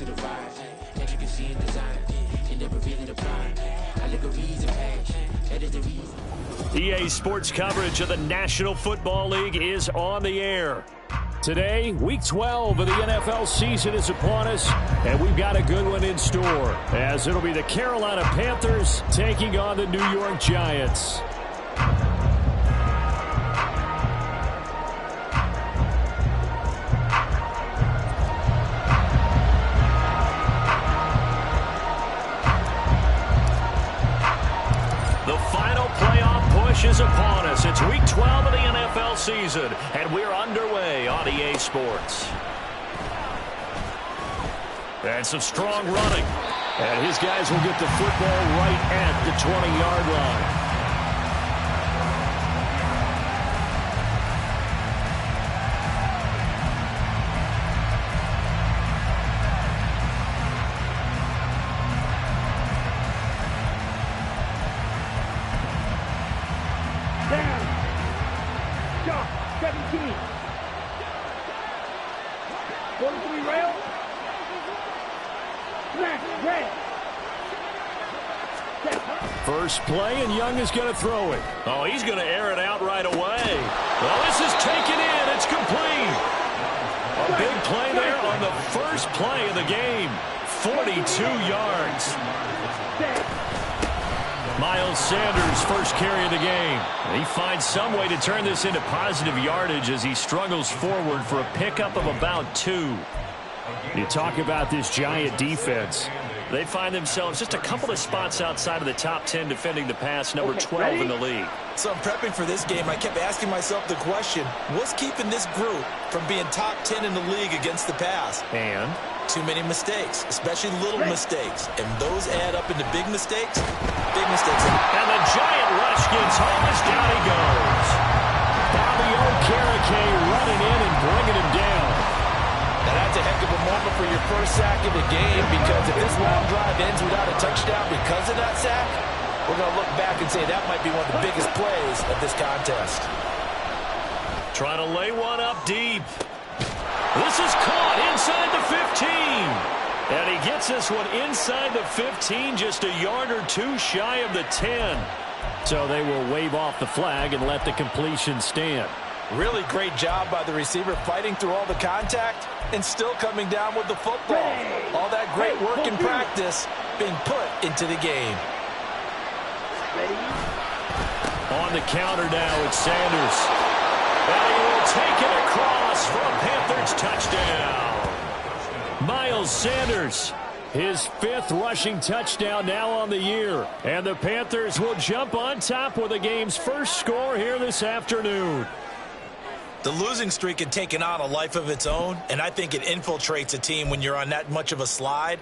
to the ride. That you can see in design. And never really apply. I look a reason past. That is the reason. EA Sports coverage of the National Football League is on the air. Today, Week 12 of the NFL season is upon us, and we've got a good one in store, as it'll be the Carolina Panthers taking on the New York Giants. Is upon us. It's Week 12 of the NFL season, and we're underway on EA Sports. And some strong running. And his guys will get the football right at the 20-yard line. First play, and Young is going to throw it. Oh, he's going to air it out right away. Well, this is taken in. It's complete. A big play there on the first play of the game. 42 yards. Miles Sanders, first carry of the game. He finds some way to turn this into positive yardage as he struggles forward for a pickup of about 2. You talk about this Giant defense. They find themselves just a couple of spots outside of the top 10 defending the pass, number 12 in the league. So I'm prepping for this game. I kept asking myself the question, what's keeping this group from being top 10 in the league against the pass? And? Too many mistakes, especially little mistakes. And those add up into big mistakes. Big mistakes. And the Giant rush gets home as down he goes. Bobby Okereke running in and bringing him down. Now that's a heck of a moment for your first sack of the game, because if this long drive ends without a touchdown because of that sack, we're going to look back and say that might be one of the biggest plays of this contest. Trying to lay one up deep. This is caught inside the 15. And he gets this one inside the 15, just a yard or 2 shy of the 10. So they will wave off the flag and let the completion stand. Really great job by the receiver, fighting through all the contact and still coming down with the football. All that great work in practice being put into the game. On the counter now, it's Sanders. And he will take it across for a Panthers touchdown. Miles Sanders, his 5th rushing touchdown now on the year. And the Panthers will jump on top with the game's first score here this afternoon. The losing streak had taken on a life of its own, and I think it infiltrates a team when you're on that much of a slide.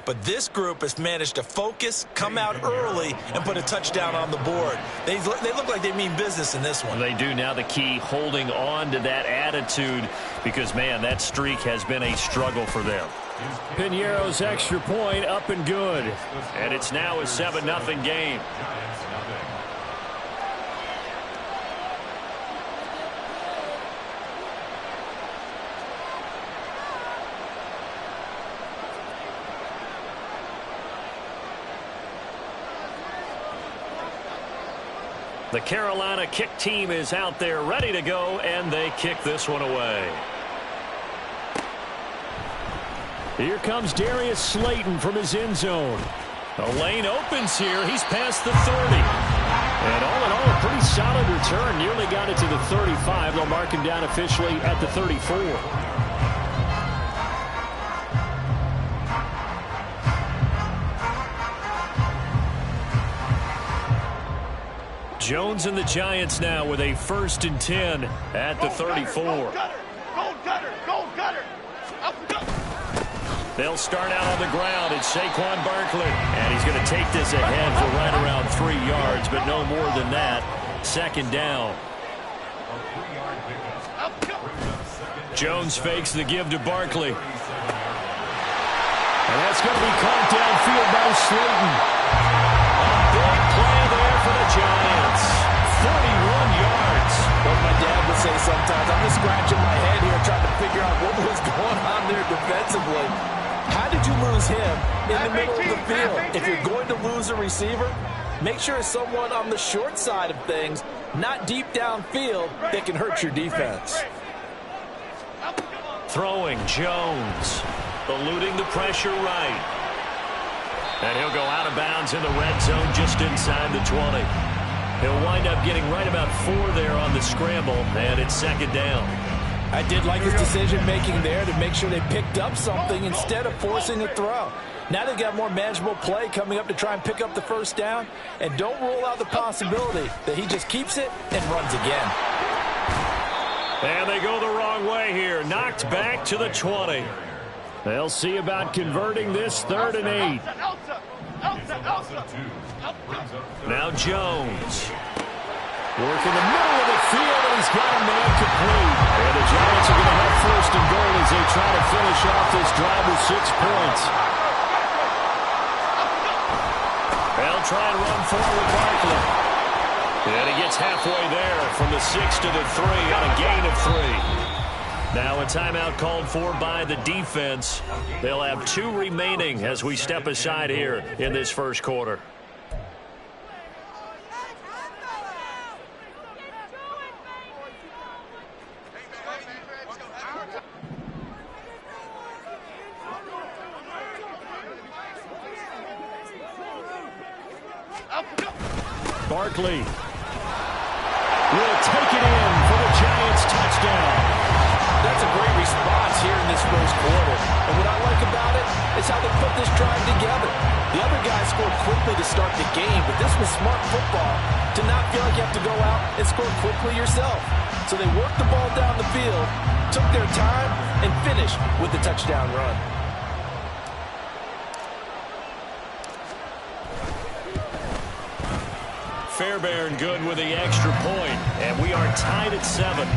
But this group has managed to focus, come out early, and put a touchdown on the board. They look like they mean business in this one. They do. Now the key, holding on to that attitude, because, man, that streak has been a struggle for them. Piñeiro's extra point up and good. And it's now a 7-0 game. The Carolina kick team is out there ready to go, and they kick this one away. Here comes Darius Slayton from his end zone. The lane opens here. He's past the 30. And all in all, a pretty solid return. Nearly got it to the 35. They'll mark him down officially at the 34. Jones and the Giants now with a 1st and 10 at the 34. Go Gutter! They'll start out on the ground. It's Saquon Barkley. And he's going to take this ahead for right around 3 yards, but no more than that. 2nd down. Jones fakes the give to Barkley. And that's going to be caught downfield by Slayton. A big play there for the Giants. 41 yards. What my dad would say sometimes, I'm just scratching my head here trying to figure out what was going on there defensively. How did you lose him in the middle of the field? If you're going to lose a receiver, make sure it's someone on the short side of things, not deep downfield, that can hurt your defense. Throwing Jones, eluding the pressure right. And he'll go out of bounds in the red zone just inside the 20. He'll wind up getting right about 4 there on the scramble, and it's second down. I did like his decision-making there to make sure they picked up something instead of forcing a throw. Now they've got more manageable play coming up to try and pick up the first down, and don't rule out the possibility that he just keeps it and runs again. And they go the wrong way here. Knocked back to the 20. They'll see about converting this 3rd and 8. Now Jones. Working the middle of the field, and he's got a man complete. And the Giants are going to have 1st and goal as they try to finish off this drive with 6 points. They'll try and run forward with Barkley. And he gets halfway there from the 6 to the 3 on a gain of 3. Now a timeout called for by the defense. They'll have 2 remaining as we step aside here in this first quarter. Barkley will take it in for the Giants touchdown. That's a great response here in this first quarter. And what I like about it is how they put this drive together. The other guys scored quickly to start the game, but this was smart football to not feel like you have to go out and score quickly yourself. So they worked the ball down the field, took their time, and finished with the touchdown run. Fairbairn good with the extra point, and we are tied at 7.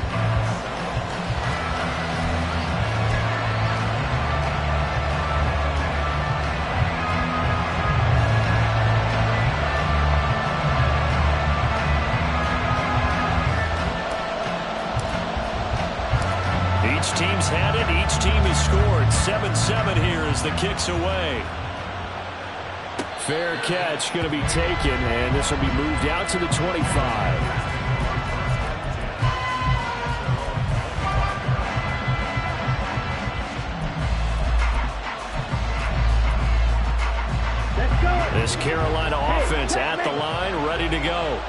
Each team's had it. Each team has scored. 7-7 here as the kick's away. Fair catch going to be taken, and this will be moved out to the 25. This Carolina offense at the line, ready to go.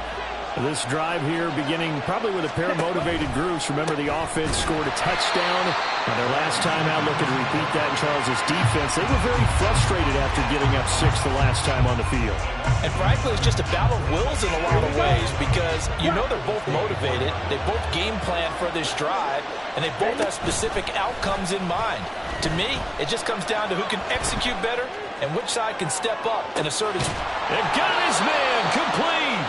This drive here beginning probably with a pair of motivated groups. Remember, the offense scored a touchdown. On their last time out, looking to repeat that in Charles's defense. They were very frustrated after giving up 6 the last time on the field. And frankly, it's just a battle of wills in a lot of ways because you know they're both motivated. They both game plan for this drive, and they both have specific outcomes in mind. To me, it just comes down to who can execute better and which side can step up and assert its... It got his man complete.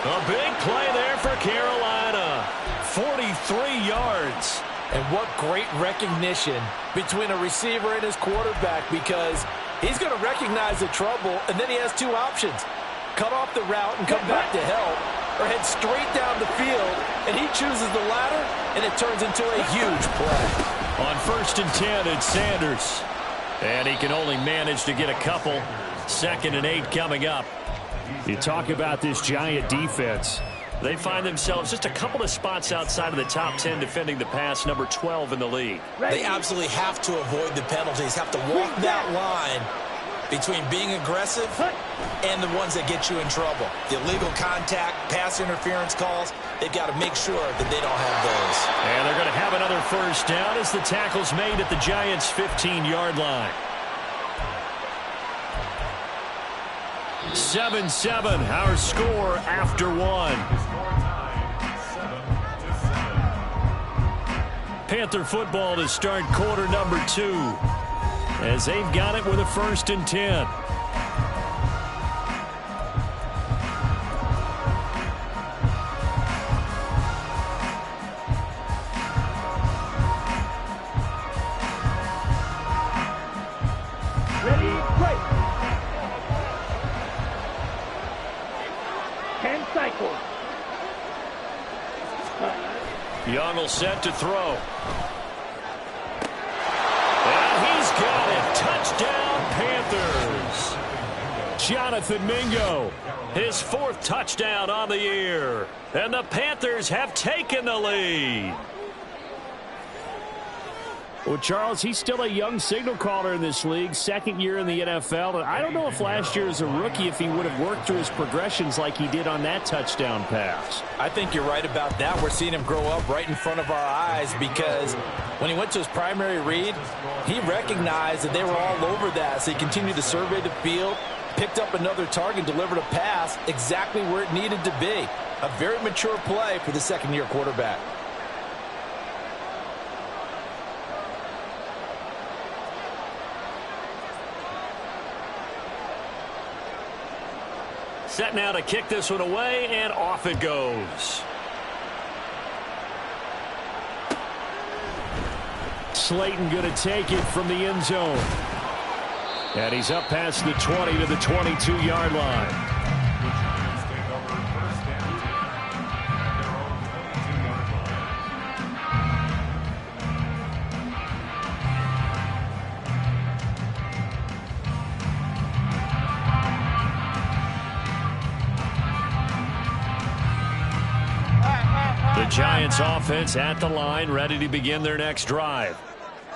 A big play there for Carolina. 43 yards. And what great recognition between a receiver and his quarterback, because he's going to recognize the trouble, and then he has 2 options. Cut off the route and come back to help, or head straight down the field, and he chooses the latter, and it turns into a huge play. On 1st and 10, it's Sanders. And he can only manage to get a couple. 2nd and 8 coming up. You talk about this Giant defense. They find themselves just a couple of spots outside of the top 10 defending the pass, number 12 in the league. They absolutely have to avoid the penalties, have to walk that line between being aggressive and the ones that get you in trouble. The illegal contact, pass interference calls, they've got to make sure that they don't have those. And they're going to have another first down as the tackle's made at the Giants' 15-yard line. 7-7, our score after 1. Panther football to start quarter number 2 as they've got it with a 1st and 10. Ready, break. 10 cycles. Young will set to throw. And he's got it. Touchdown, Panthers. Jonathan Mingo, his 4th touchdown on the year. And the Panthers have taken the lead. Well, Charles, he's still a young signal caller in this league, 2nd year in the NFL. And I don't know if last year as a rookie, if he would have worked through his progressions like he did on that touchdown pass. I think you're right about that. We're seeing him grow up right in front of our eyes because when he went to his primary read, he recognized that they were all over that. So he continued to survey the field, picked up another target, delivered a pass exactly where it needed to be. A very mature play for the 2nd-year quarterback. Set now to kick this one away, and off it goes. Slayton going to take it from the end zone. And he's up past the 20 to the 22-yard line. Giants offense at the line, ready to begin their next drive.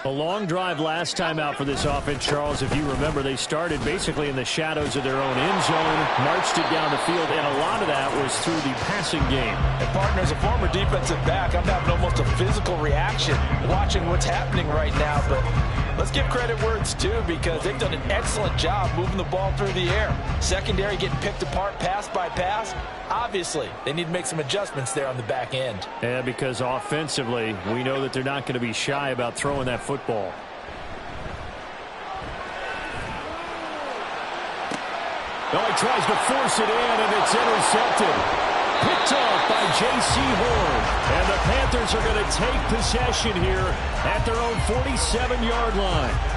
A long drive last time out for this offense, Charles. If you remember, they started basically in the shadows of their own end zone, marched it down the field, and a lot of that was through the passing game. And partner, as a former defensive back, I'm having almost a physical reaction watching what's happening right now. But let's give credit where it's due because they've done an excellent job moving the ball through the air. Secondary getting picked apart pass by pass. Obviously, they need to make some adjustments there on the back end. Yeah, because offensively, we know that they're not going to be shy about throwing that football. Oh, he tries to force it in, and it's intercepted. Picked off by J.C. Horn. And the Panthers are going to take possession here at their own 47-yard line.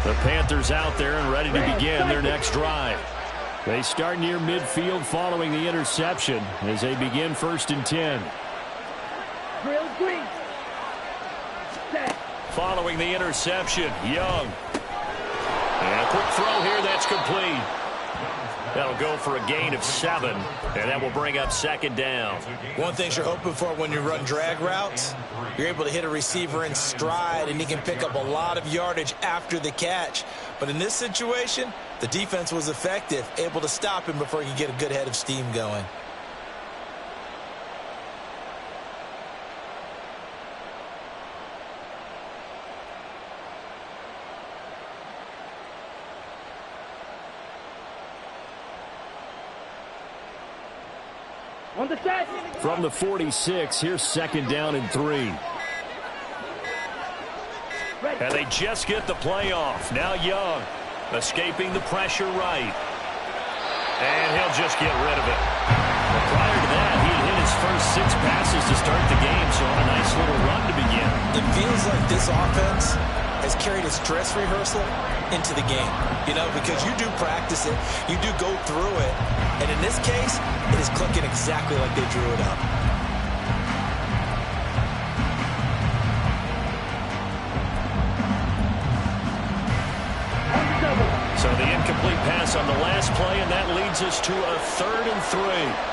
The Panthers out there and ready to begin their next drive. They start near midfield following the interception as they begin 1st and 10. Following the interception, Young. And a quick throw here, that's complete. That'll go for a gain of 7, and that will bring up 2nd down. One thing you're hoping for when you run drag routes, you're able to hit a receiver in stride, and he can pick up a lot of yardage after the catch. But in this situation, the defense was effective, able to stop him before he could get a good head of steam going. On the set. From the 46, here's 2nd down and 3. And they just get the play off. Now Young escaping the pressure right. And he'll just get rid of it. But prior to that, he had hit his first 6 passes to start the game, so on a nice little run to begin. It feels like this offense has carried its dress rehearsal into the game, you know, because you do practice it, you do go through it, and in this case, it is clicking exactly like they drew it up. So the incomplete pass on the last play, and that leads us to a 3rd and 3.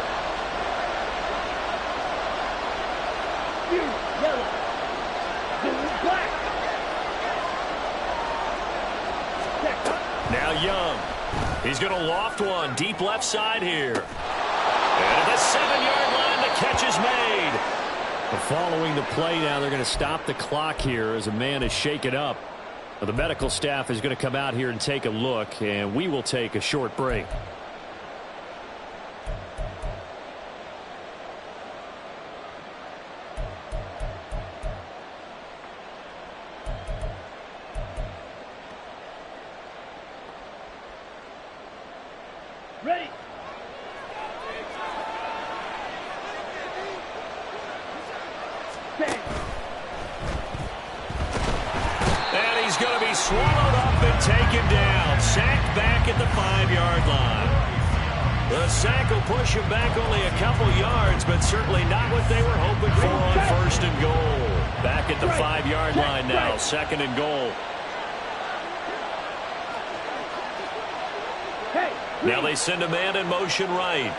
Now Young. He's going to loft one deep left side here. And at the 7-yard line, the catch is made. But following the play now, they're going to stop the clock here as a man is shaken up. Well, the medical staff is going to come out here and take a look, and we will take a short break. Ready. And he's going to be swallowed up and taken down. Sacked back at the 5-yard line. The sack will push him back only a couple yards, but certainly not what they were hoping for on first and goal. Back at the 5-yard line now, second and goal. Now they send a man in motion right.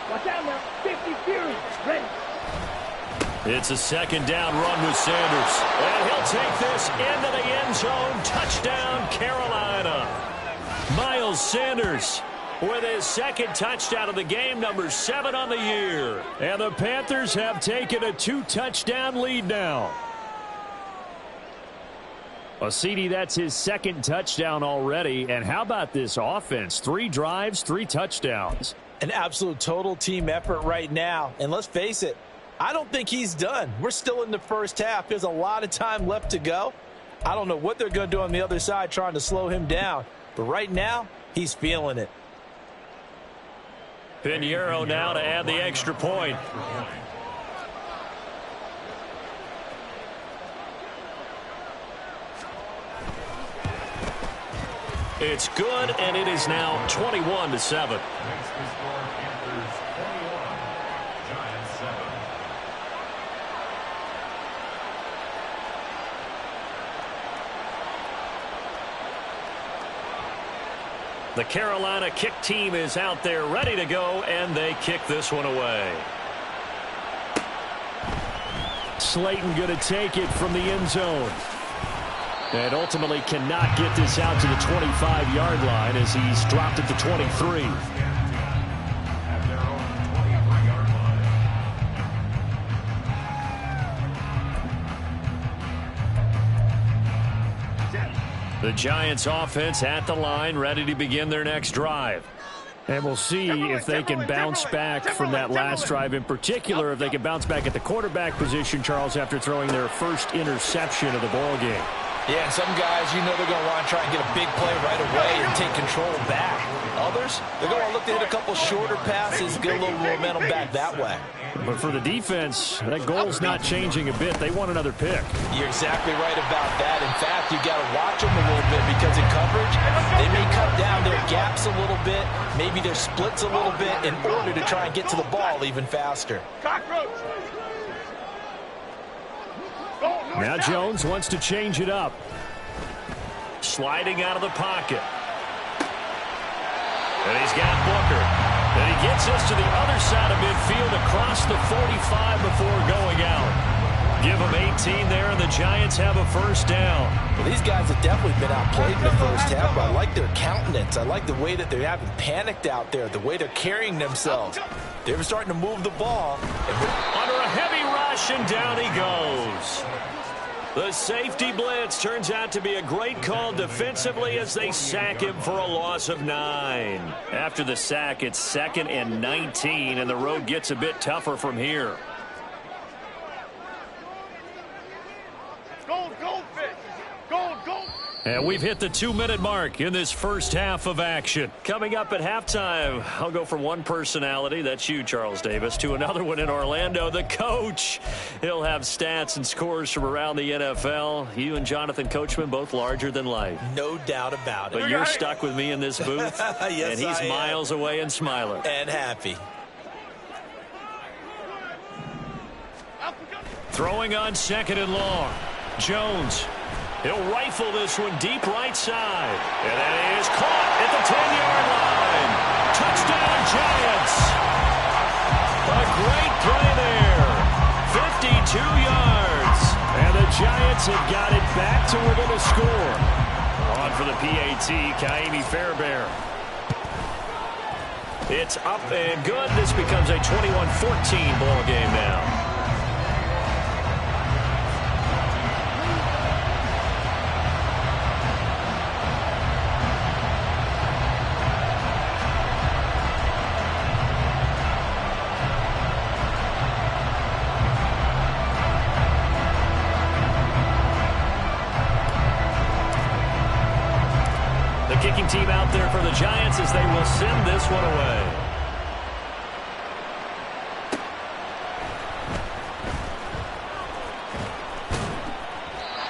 Watch out now. 50 Fury. Ready. It's a second down run with Sanders. And he'll take this into the end zone. Touchdown, Carolina. Miles Sanders with his second touchdown of the game, number 7 on the year. And the Panthers have taken a 2-touchdown lead now. Well, CD, that's his second touchdown already. And how about this offense? 3 drives, 3 touchdowns. An absolute total team effort right now. And let's face it, I don't think he's done. We're still in the first half. There's a lot of time left to go. I don't know what they're going to do on the other side trying to slow him down. But right now, he's feeling it. Pinheiro now to add the extra point. It's good, and it is now 21-7. The Carolina kick team is out there ready to go, and they kick this one away. Slayton going to take it from the end zone. And ultimately cannot get this out to the 25-yard line as he's dropped at the 23. The Giants offense at the line, ready to begin their next drive. And we'll see if they can bounce back from that last drive, in particular if they can bounce back at the quarterback position, Charles, after throwing their first interception of the ball game. Yeah, some guys, you know they're going to want to try and get a big play right away and take control back. Others, they're going to look to hit a couple shorter passes, get a little momentum back that way. But for the defense, that goal's not changing a bit. They want another pick. You're exactly right about that. In fact, you've got to watch them a little bit because in coverage, they may cut down their gaps a little bit, maybe their splits a little bit in order to try and get to the ball even faster. Cockroach. Now Jones wants to change it up. Sliding out of the pocket. And he's got Booker. And he gets us to the other side of midfield across the 45 before going out. Give him 18 there, and the Giants have a first down. Well, these guys have definitely been outplayed in the first half, but I like their countenance. I like the way that they haven't panicked out there, the way they're carrying themselves. They're starting to move the ball. Under a heavy rush, and down he goes. The safety blitz turns out to be a great call defensively as they sack him for a loss of 9. After the sack, it's 2nd and 19, and the road gets a bit tougher from here. Goldfish. Gold. And we've hit the 2-minute mark in this first half of action. Coming up at halftime, I'll go from one personality, that's you, Charles Davis, to another one in Orlando, the coach. He'll have stats and scores from around the NFL. You and Jonathan Coachman, both larger than life. No doubt about it. But you're stuck with me in this booth, yes, and he's miles away and smiling. And happy. Throwing on 2nd and long. Jones. He'll rifle this one deep right side. And that is caught at the 10-yard line. Touchdown, Giants. A great play there. 52 yards. And the Giants have got it back to within a score. On for the PAT, Kaimi Fairbairn. It's up and good. This becomes a 21-14 ball game now. Kicking team out there for the Giants as they will send this one away.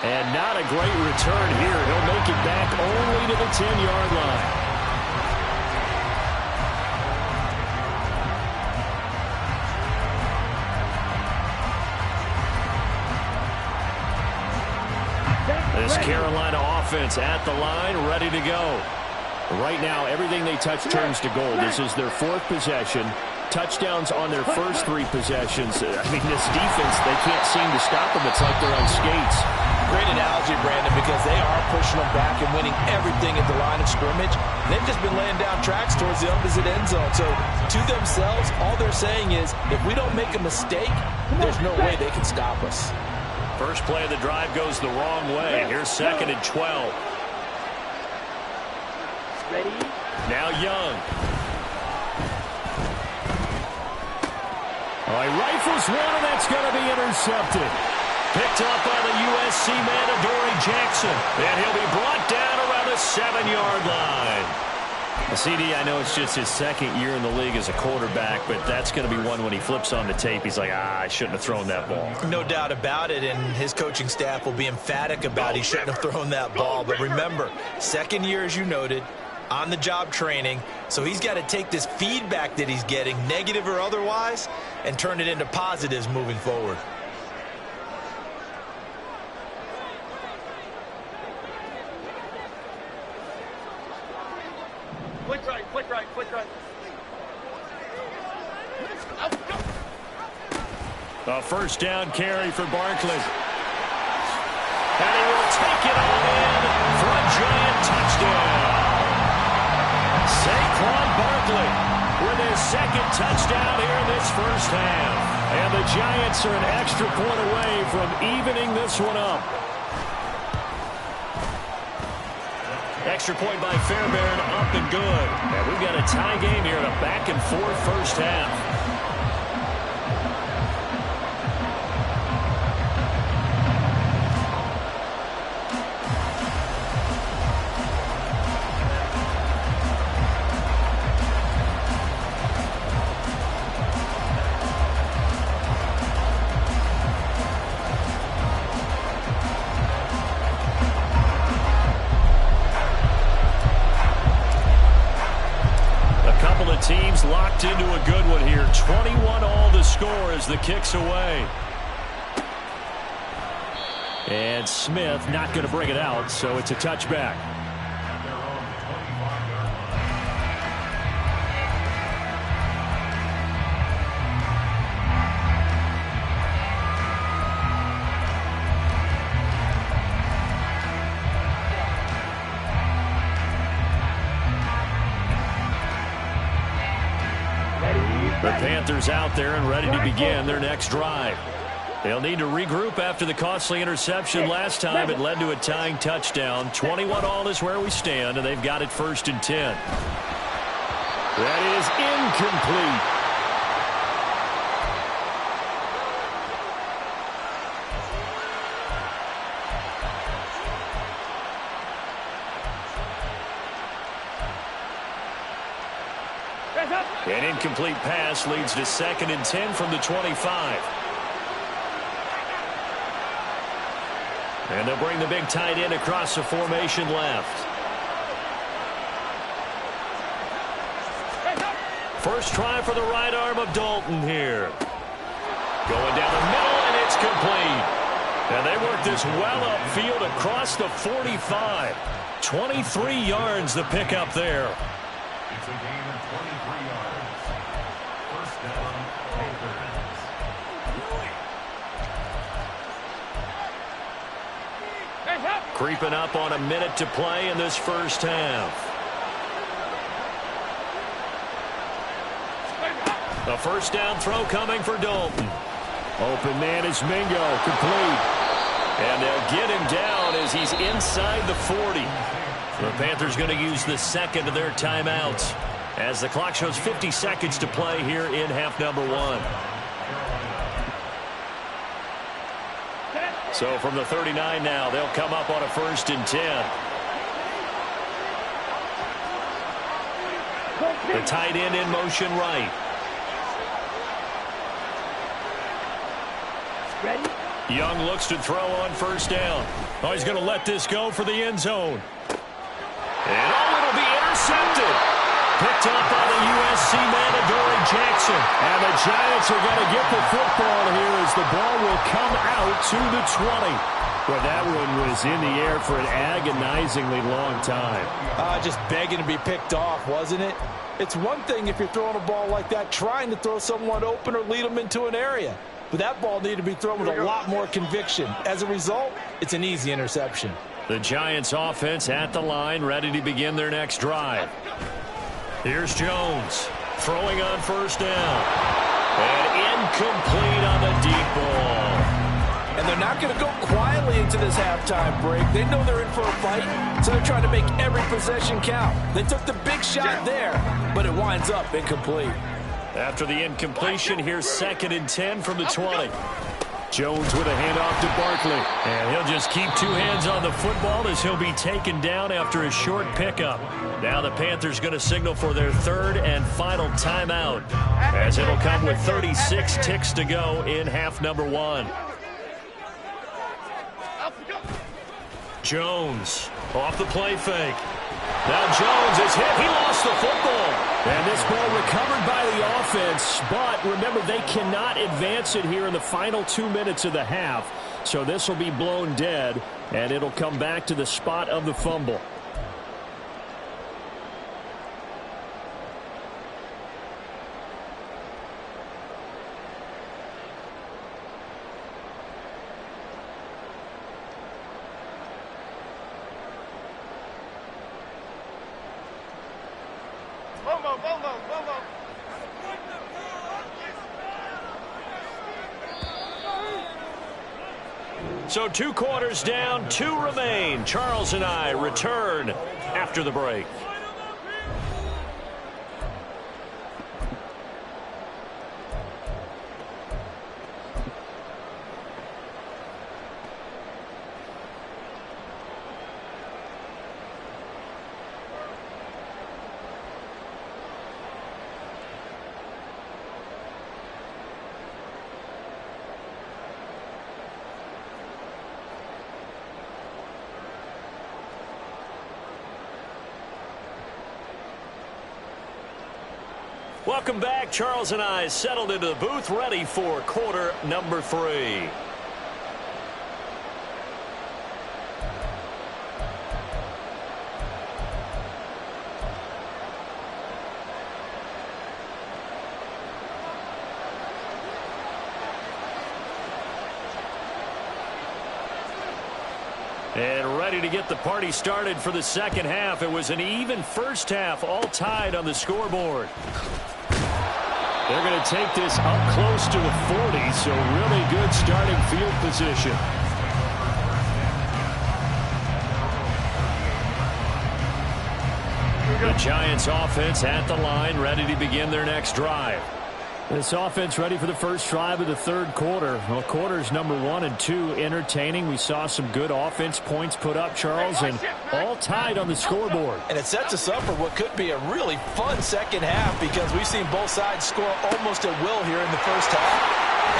And not a great return here. He'll make it back only to the 10-yard line. defense at the line, ready to go. Right now, everything they touch turns to gold. This is their 4th possession. Touchdowns on their first 3 possessions. I mean, this defense, they can't seem to stop them. It's like they're on skates. Great analogy, Brandon, because they are pushing them back and winning everything at the line of scrimmage. They've just been laying down tracks towards the opposite end zone. So to themselves, all they're saying is, if we don't make a mistake, there's no way they can stop us. First play of the drive goes the wrong way. Here's 2nd and 12. Ready? Now Young. He rifles one, and that's going to be intercepted. Picked up by the USC man, Adoree Jackson. And he'll be brought down around the 7-yard line. CD, I know it's just his 2nd year in the league as a quarterback, but that's going to be one when he flips on the tape. He's like, I shouldn't have thrown that ball. No doubt about it, and his coaching staff will be emphatic about he shouldn't have thrown that ball. But remember, 2nd year, as you noted, on-the-job training, so he's got to take this feedback that he's getting, negative or otherwise, and turn it into positives moving forward. Flick right, flick right, flick right. A first down carry for Barkley. And he will take it all in for a giant touchdown. Saquon Barkley with his 2nd touchdown here in this first half. And the Giants are an extra point away from evening this one up. Extra point by Fairbairn, up and good. And we've got a tie game here in a back-and-forth first half. Teams locked into a good one here. 21 all the score as the kick's away. And Smith not going to bring it out, so it's a touchback. The Panthers out there and ready to begin their next drive. They'll need to regroup after the costly interception last time. It led to a tying touchdown. 21 all is where we stand, and they've got it 1st and 10. That is incomplete. An incomplete pass leads to 2nd and 10 from the 25. And they'll bring the big tight end across the formation left. First try for the right arm of Dalton here. Going down the middle, and it's complete. And they work this well upfield across the 45. 23 yards the pickup there. It's a gain of 23 yards. First down, Panthers. Creeping up on a minute to play in this first half. A first down throw coming for Dalton. Open man is Mingo, complete. And they'll get him down as he's inside the 40. The Panthers going to use the 2nd of their timeouts as the clock shows 50 seconds to play here in half number 1. So from the 39 now, they'll come up on a 1st and 10. The tight end in motion right. Ready? Young looks to throw on first down. Oh, he's going to let this go for the end zone. And it'll be intercepted. Picked up by the USC man, Adoree Jackson. And the Giants are going to get the football here as the ball will come out to the 20. Well, that one was in the air for an agonizingly long time. Just begging to be picked off, wasn't it? It's one thing if you're throwing a ball like that, trying to throw someone open or lead them into an area. But that ball needed to be thrown with a lot more conviction. As a result, it's an easy interception. The Giants offense at the line, ready to begin their next drive. Here's Jones throwing on first down. And incomplete on the deep ball. And they're not going to go quietly into this halftime break. They know they're in for a fight, so they're trying to make every possession count. They took the big shot there, but it winds up incomplete. After the incompletion, here's 2nd and 10 from the 20. Jones with a handoff to Barkley. And he'll just keep two hands on the football as he'll be taken down after a short pickup. Now the Panthers going to signal for their 3rd and final timeout, as it'll come with 36 ticks to go in half number 1. Jones off the play fake. Now Jones is hit. He lost the football. And this ball recovered by the offense. But remember, they cannot advance it here in the final 2 minutes of the half. So this will be blown dead, and it'll come back to the spot of the fumble. So 2 quarters down, 2 remain. Charles and I return after the break. Welcome back. Charles and I settled into the booth, ready for quarter number 3. And ready to get the party started for the second half. It was an even first half, all tied on the scoreboard. They're going to take this up close to the 40, so really good starting field position. The Giants offense at the line, ready to begin their next drive. This offense ready for the first drive of the 3rd quarter. Well, quarters number 1 and 2 entertaining. We saw some good offense points put up, Charles, and all tied on the scoreboard. And it sets us up for what could be a really fun second half, because we've seen both sides score almost at will here in the first half.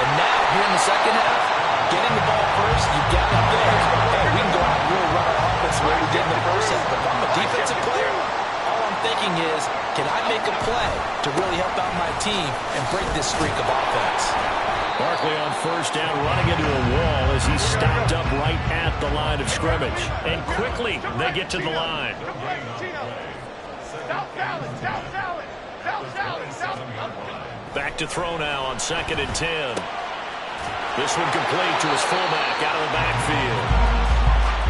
And now, here in the second half, getting the ball first, you got to think, hey, we can go out and really run our offense the way we did in the first half. But if I'm a defensive player, all I'm thinking is, can I make a play to really help out my team and break this streak of offense? Barkley on first down, running into a wall as he stopped up right at the line of scrimmage. And quickly, they get to the line. Back to throw now on 2nd and 10. This one complete to his fullback out of the backfield.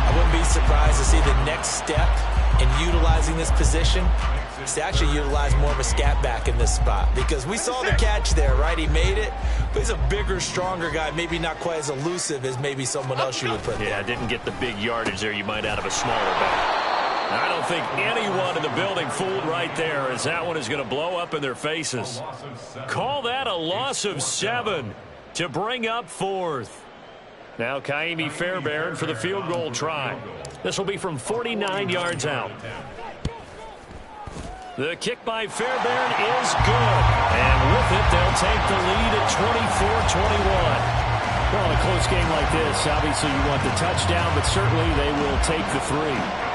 I wouldn't be surprised to see the next step in utilizing this position is to actually utilize more of a scat back in this spot, because we saw the catch there, right? He made it, but he's a bigger, stronger guy, maybe not quite as elusive as maybe someone else you would put there. Yeah, didn't get the big yardage there you might out of a smaller back. I don't think anyone in the building fooled right there, as that one is going to blow up in their faces. Call that a loss of 7 to bring up 4th. Now Kaimi Fairbairn for the field goal try. This will be from 49 yards out. The kick by Fairbairn is good. And with it, they'll take the lead at 24-21. Well, in a close game like this, obviously you want the touchdown, but certainly they will take the 3.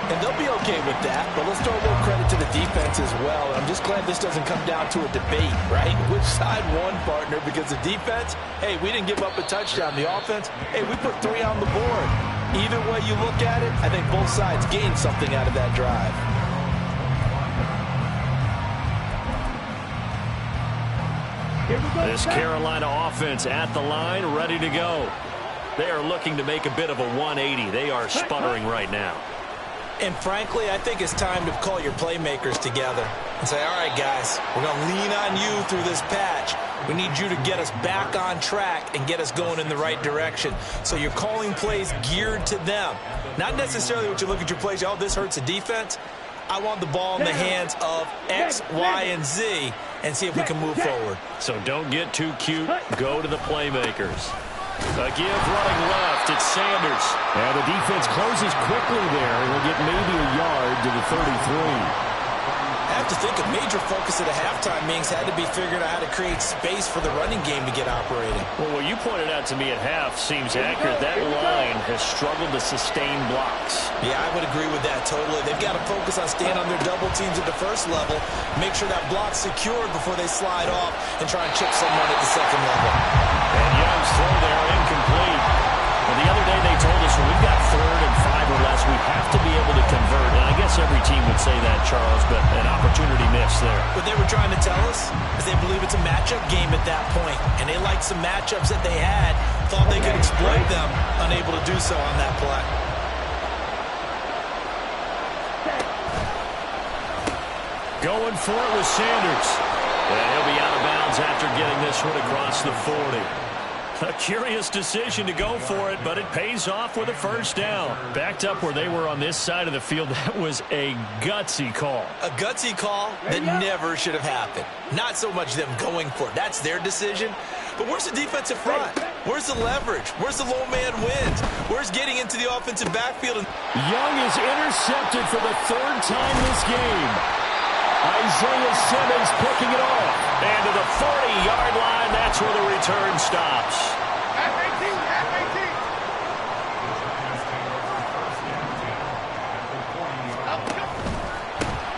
And they'll be okay with that, but let's throw a little credit to the defense as well. I'm just glad this doesn't come down to a debate, right? Which side won, partner? Because the defense, hey, we didn't give up a touchdown. The offense, hey, we put 3 on the board. Either way you look at it, I think both sides gained something out of that drive. This Carolina offense at the line, ready to go. They are looking to make a bit of a 180. They are sputtering right now. And frankly, I think it's time to call your playmakers together and say, all right, guys, we're going to lean on you through this patch. We need you to get us back on track and get us going in the right direction. So you're calling plays geared to them. Not necessarily what you look at your plays, oh, this hurts the defense. I want the ball in the hands of X, Y, and Z and see if we can move forward. So don't get too cute. Go to the playmakers. A give running left. It's Sanders. And the defense closes quickly there. We'll get maybe a yard to the 33. I have to think a major focus at a halftime meetings had to be figuring out how to create space for the running game to get operating. Well, what you pointed out to me at half seems accurate. That line has struggled to sustain blocks. Yeah, I would agree with that totally. They've got to focus on staying on their double teams at the first level, make sure that block's secured before they slide off and try and chip someone at the second level. And Young's throw there incomplete. Well, the other day they told us when we've got 3rd and 5 or less, we have to be able to convert. And I guess every team would say that, Charles, but an opportunity missed there. What they were trying to tell us is they believe it's a matchup game at that point, and they liked some matchups that they had, thought they could exploit them, unable to do so on that play. Going for it with Sanders. And he'll be out of bounds after getting this one across the 40. A curious decision to go for it, but it pays off with a first down. Backed up where they were on this side of the field, that was a gutsy call. A gutsy call that never should have happened. Not so much them going for it. That's their decision. But where's the defensive front? Where's the leverage? Where's the low man wins? Where's getting into the offensive backfield? Young is intercepted for the 3rd time this game. Isaiah Simmons picking it off. And to the 40-yard line, that's where the return stops.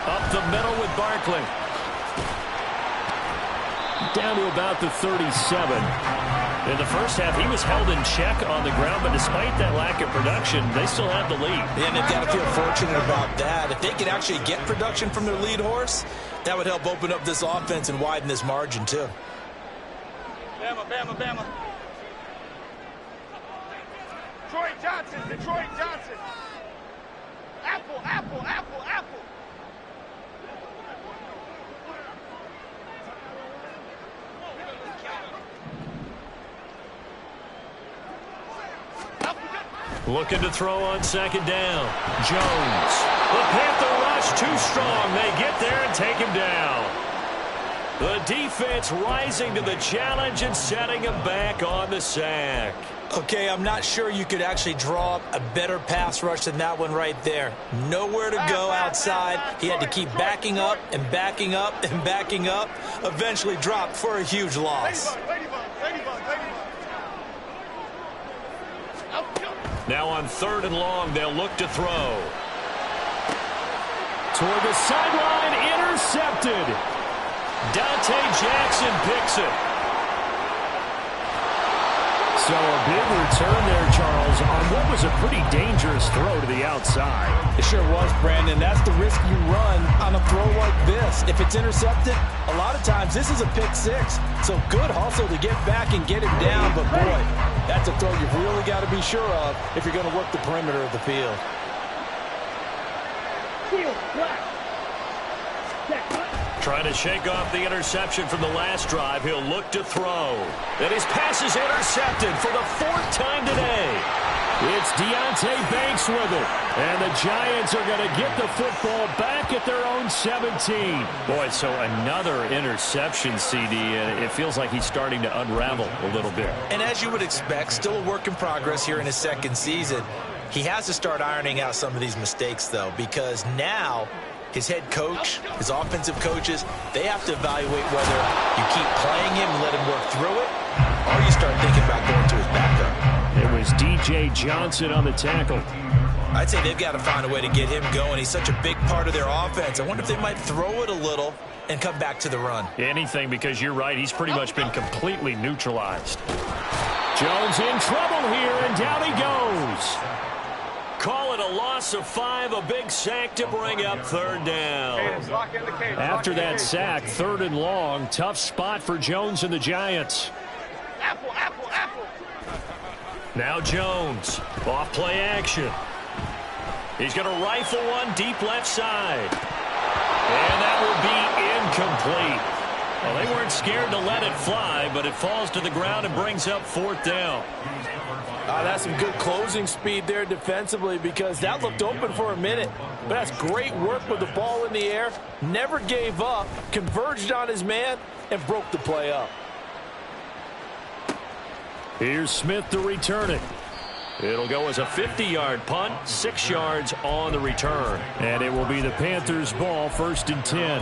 Up the middle with Barkley. Down to about the 37. In the first half, he was held in check on the ground, but despite that lack of production, they still have the lead. And they've got to feel fortunate about that. If they could actually get production from their lead horse, that would help open up this offense and widen this margin, too. Bama, Bama, Bama. Detroit Johnson, Detroit Johnson. Apple, apple, apple, apple. Looking to throw on 2nd down. Jones. The Panther rush too strong. They get there and take him down. The defense rising to the challenge and setting him back on the sack. Okay, I'm not sure you could actually draw up a better pass rush than that one right there. Nowhere to go outside. He had to keep backing up and backing up and backing up. Eventually dropped for a huge loss. Now on 3rd and long, they'll look to throw. Toward the sideline, intercepted. Dante Jackson picks it. So a big return there, Charles, on what was a pretty dangerous throw to the outside. It sure was, Brandon. That's the risk you run on a throw like this. If it's intercepted, a lot of times this is a pick 6. So good hustle to get back and get him down. But, boy, that's a throw you've really got to be sure of if you're going to work the perimeter of the field. Trying to shake off the interception from the last drive. He'll look to throw. And his pass is intercepted for the 4th time today. It's Deonte Banks with it. And the Giants are going to get the football back at their own 17. Boy, so another interception, CD, and it feels like he's starting to unravel a little bit. And as you would expect, still a work in progress here in his 2nd season. He has to start ironing out some of these mistakes, though, because now his head coach, his offensive coaches, they have to evaluate whether you keep playing him and let him work through it, or you start thinking about going to his backup. It was DJ Johnson on the tackle. I'd say they've got to find a way to get him going. He's such a big part of their offense. I wonder if they might throw it a little and come back to the run. Anything, because you're right. He's pretty much been completely neutralized. Jones in trouble here, and down he goes. Call it a loss of 5, a big sack to bring up third down. After that sack, 3rd and long, tough spot for Jones and the Giants. Apple, apple, apple. Now Jones, off play action. He's going to rifle one deep left side. And that will be incomplete. Well, they weren't scared to let it fly, but it falls to the ground and brings up 4th down. That's some good closing speed there defensively, because that looked open for a minute. But that's great work with the ball in the air. Never gave up, converged on his man, and broke the play up. Here's Smith to return it. It'll go as a 50-yard punt, 6 yards on the return. And it will be the Panthers' ball, 1st and 10.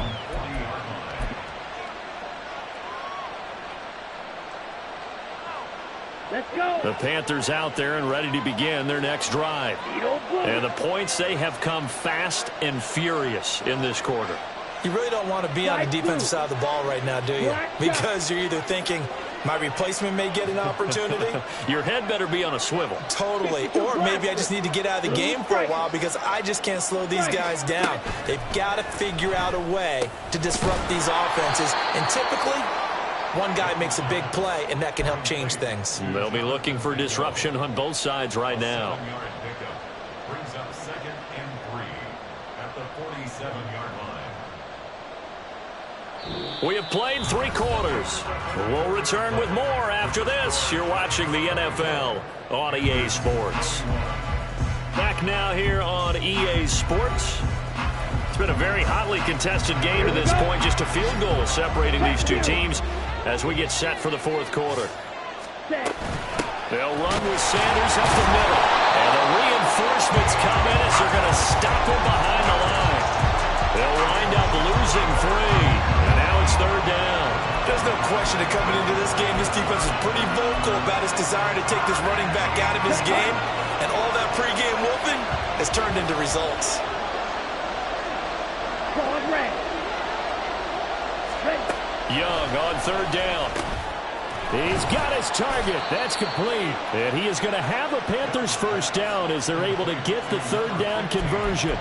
Let's go. The Panthers out there and ready to begin their next drive. And the points, they have come fast and furious in this quarter. You really don't want to be on the defensive side of the ball right now, do you? Because you're either thinking, my replacement may get an opportunity. Your head better be on a swivel. Totally. Or maybe I just need to get out of the game for a while because I just can't slow these guys down. They've got to figure out a way to disrupt these offenses. And typically, one guy makes a big play, and that can help change things. They'll be looking for disruption on both sides right now. Brings up 2nd and 3 at the 47-yard line. We have played 3 quarters. We'll return with more after this. You're watching the NFL on EA Sports. Back now here on EA Sports. It's been a very hotly contested game to this point. Just a field goal separating these two teams as we get set for the 4th quarter. They'll run with Sanders up the middle. And the reinforcements come in as they're going to stop him behind the line. They'll wind up losing 3. And now it's 3rd down. There's no question that coming into this game, this defense is pretty vocal about its desire to take this running back out of his game. And all that pregame wolfing has turned into results. Young on 3rd down. He's got his target. That's complete. And he is going to have a Panthers 1st down as they're able to get the 3rd down conversion.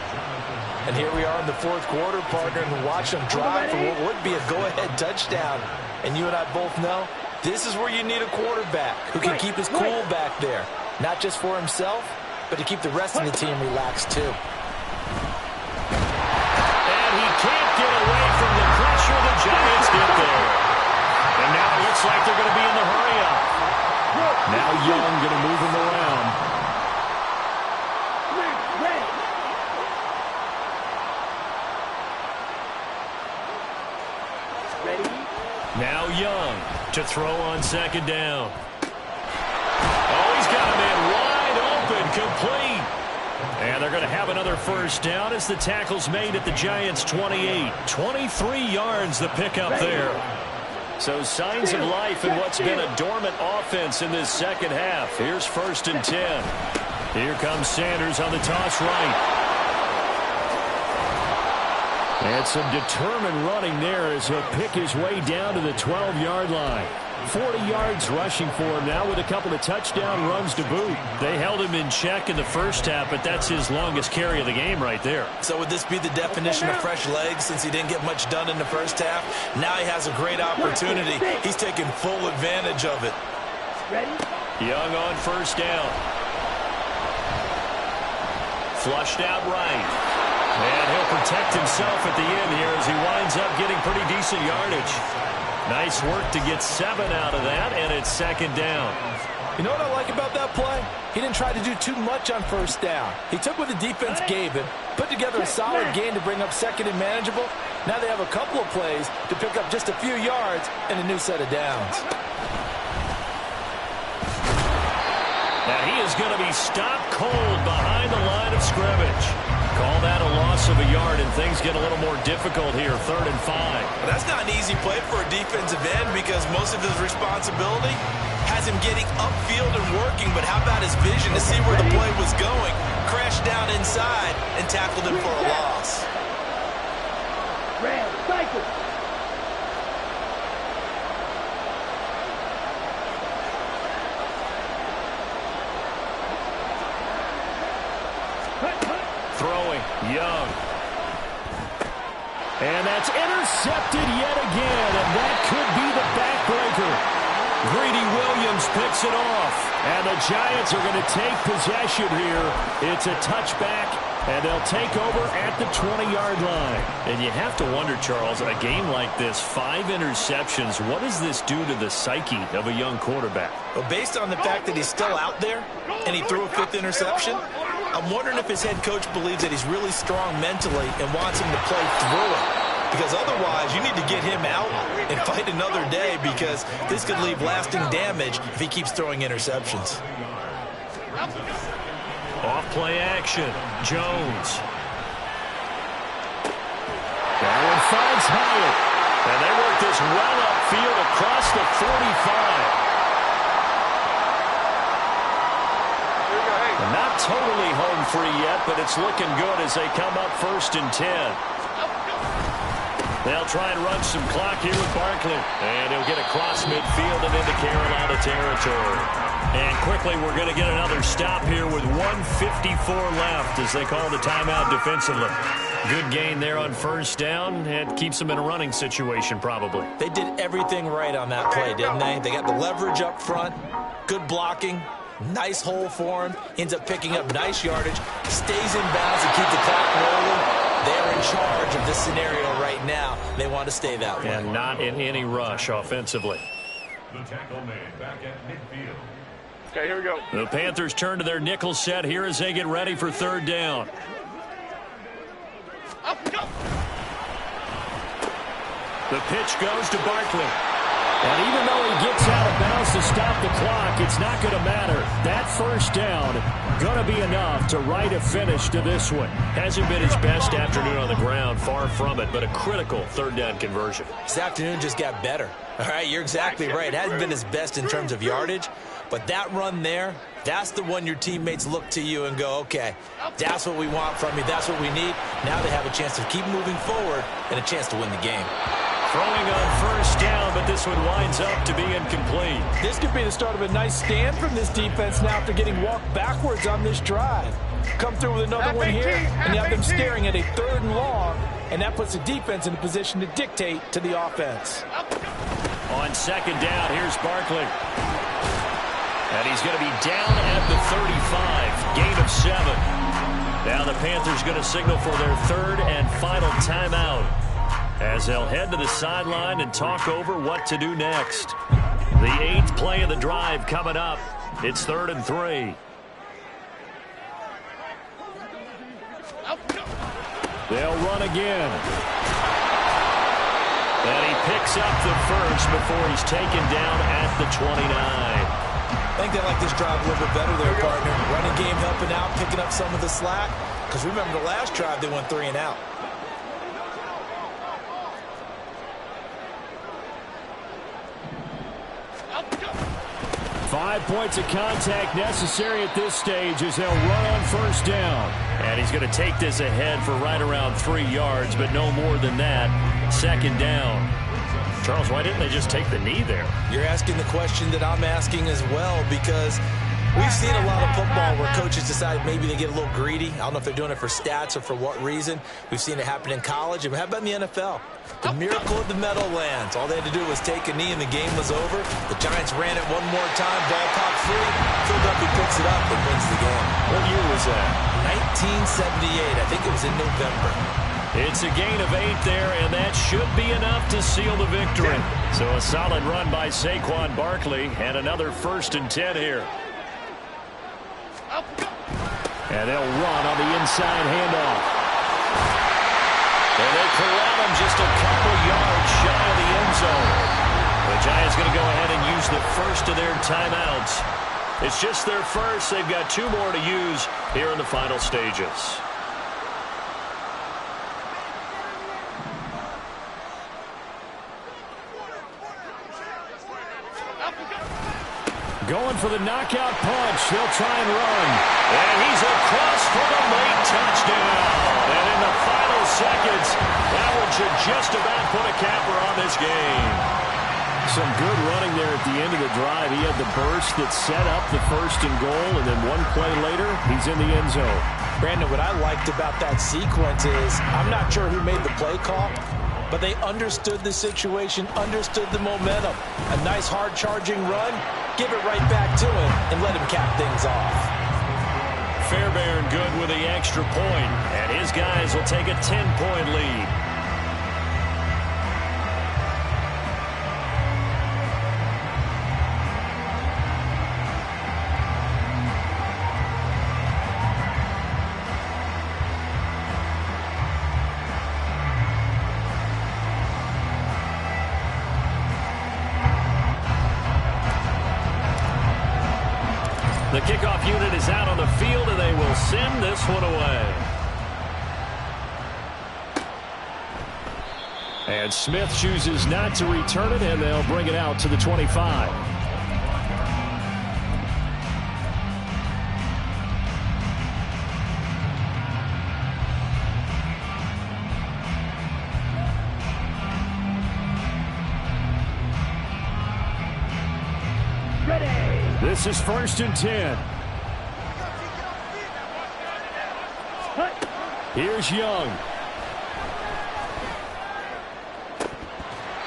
And here we are in the 4th quarter, partner, and watch them drive for what would be a go-ahead touchdown. And you and I both know this is where you need a quarterback who can keep his cool back there. Not just for himself, but to keep the rest of the team relaxed too. And he can't get away from the pressure the Giants get there. And now it looks like they're going to be in the hurry-up. Now Young going to move him around. Now Young to throw on 2nd down. Oh, he's got a man wide open, complete. And they're going to have another 1st down as the tackle's made at the Giants' 28. 23 yards the pickup there. So signs of life in what's been a dormant offense in this 2nd half. Here's 1st and 10. Here comes Sanders on the toss right. And some determined running there as he'll pick his way down to the 12-yard line. 40 yards rushing for him now with a couple of touchdown runs to boot. They held him in check in the 1st half, but that's his longest carry of the game right there. So would this be the definition of fresh legs since he didn't get much done in the 1st half? Now he has a great opportunity. He's taking full advantage of it. Young on 1st down. Flushed out right. And he'll protect himself at the end here as he winds up getting pretty decent yardage. Nice work to get 7 out of that, and it's 2nd down. You know what I like about that play? He didn't try to do too much on 1st down. He took what the defense gave him, put together a solid gain to bring up 2nd and manageable. Now they have a couple of plays to pick up just a few yards and a new set of downs. Now he is going to be stopped cold behind the line of scrimmage. Call that a loss of a yard, and things get a little more difficult here, 3rd and 5. Well, that's not an easy play for a defensive end because most of his responsibility has him getting upfield and working, but how about his vision to see where the play was going, crashed down inside, and tackled him for a loss. Red, cycle. And that's intercepted yet again, and that could be the backbreaker. Greedy Williams picks it off, and the Giants are going to take possession here. It's a touchback, and they'll take over at the 20-yard line. And you have to wonder, Charles, a game like this, 5 interceptions, what does this do to the psyche of a young quarterback? Well, based on the fact that he's still out there and he threw a 5th interception, I'm wondering if his head coach believes that he's really strong mentally and wants him to play through it. Because otherwise, you need to get him out and fight another day, because this could leave lasting damage if he keeps throwing interceptions. Off play action. Jones. That one finds Hyatt. And they work this well upfield across the 45. Not totally home free yet, but it's looking good as they come up 1st and 10. They'll try and run some clock here with Barkley. And he'll get across midfield and into Carolina territory. And quickly, we're going to get another stop here with 1:54 left as they call the timeout defensively. Good gain there on 1st down. It keeps them in a running situation probably. They did everything right on that play, didn't they? They got the leverage up front, good blocking, nice hole for him, ends up picking up nice yardage, stays in bounds to keep the clock rolling. They're in charge of this scenario right now. They want to stay that way. And not in any rush offensively. The tackle made back at midfield. Okay, here we go. The Panthers turn to their nickel set here as they get ready for 3rd down. Up, go. The pitch goes to Barkley. And even though he gets out of bounds to stop the clock, it's not going to matter. That 1st down going to be enough to write a finish to this one. Hasn't been his best afternoon on the ground, far from it, but a critical 3rd down conversion. This afternoon just got better. All right, you're exactly right. It hasn't been his best in terms of yardage, but that run there, that's the one your teammates look to you and go, okay, that's what we want from you. That's what we need. Now they have a chance to keep moving forward and a chance to win the game. Throwing on 1st down, but this one winds up to be incomplete. This could be the start of a nice stand from this defense now after getting walked backwards on this drive. Come through with another one here, and you have them staring at a 3rd and long, and that puts the defense in a position to dictate to the offense. On 2nd down, here's Barkley. And he's going to be down at the 35, gain of 7. Now the Panthers going to signal for their 3rd and final timeout, as they'll head to the sideline and talk over what to do next. The 8th play of the drive coming up. It's 3rd and 3. They'll run again. And he picks up the 1st before he's taken down at the 29. I think they like this drive a little bit better there, partner. Running game helping out, picking up some of the slack. Because remember, the last drive they went 3 and out. 5 points of contact necessary at this stage as they'll run on 1st down. And he's going to take this ahead for right around 3 yards, but no more than that. 2nd down. Charles, why didn't they just take the knee there? You're asking the question that I'm asking as well, because we've seen a lot of football where coaches decide maybe they get a little greedy. I don't know if they're doing it for stats or for what reason. We've seen it happen in college. And how about in the NFL? The miracle of the Meadowlands. All they had to do was take a knee and the game was over. The Giants ran it one more time. Ball popped free. Philadelphia picks it up and wins the game. What year was that? 1978. I think it was in November. It's a gain of 8 there, and that should be enough to seal the victory. So a solid run by Saquon Barkley, and another 1st and 10 here. And they'll run on the inside handoff. And they corral him just a couple yards shy of the end zone. The Giants going to go ahead and use the 1st of their timeouts. It's just their 1st. They've got 2 more to use here in the final stages. Going for the knockout punch. They'll try and run. And he's across for the late touchdown. And in the final seconds, that one should just about put a capper on this game. Some good running there at the end of the drive. He had the burst that set up the 1st and goal, and then one play later, he's in the end zone. Brandon, what I liked about that sequence is I'm not sure who made the play call, but they understood the situation, understood the momentum. A nice hard charging run, give it right back to him, and let him cap things off. Fairbairn good with the extra point, and his guys will take a 10-point lead. The kickoff unit is out on the field, and they will send this one away. And Smith chooses not to return it, and they'll bring it out to the 25. This is 1st and 10. Here's Young.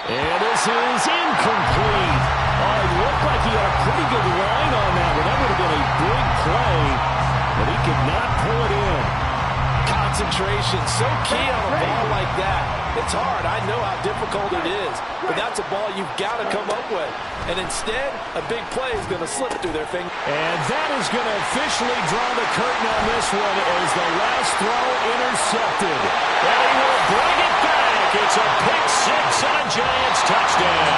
And this is incomplete. Oh, it looked like he had a pretty good line on that one. That would have been a big play, but he could not pull it in. Concentration, so key on a ball like that. It's hard. I know how difficult it is, but that's a ball you've got to come up with. And instead, a big play is going to slip through their fingers. And that is going to officially draw the curtain on this one as the last throw intercepted. And he will bring it back. It's a pick six and a Giants touchdown.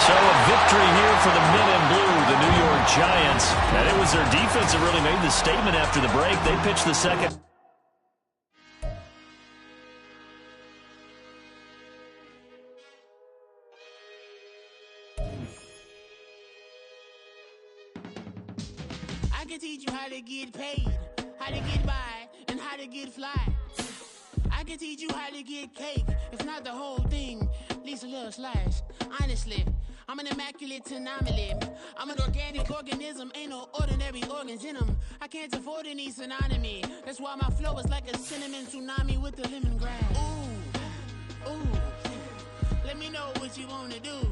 So a victory here for the men in blue, the New York Giants. And it was their defense that really made the statement after the break. They pitched the second. I can teach you how to get paid, how to get by, and how to get fly. I can teach you how to get cake, if not the whole thing, at least a little slice. Honestly, I'm an immaculate anomaly. I'm an organic organism, ain't no ordinary organs in them. I can't afford any synonymy. That's why my flow is like a cinnamon tsunami with the lemongrass. Ooh, ooh, let me know what you wanna do.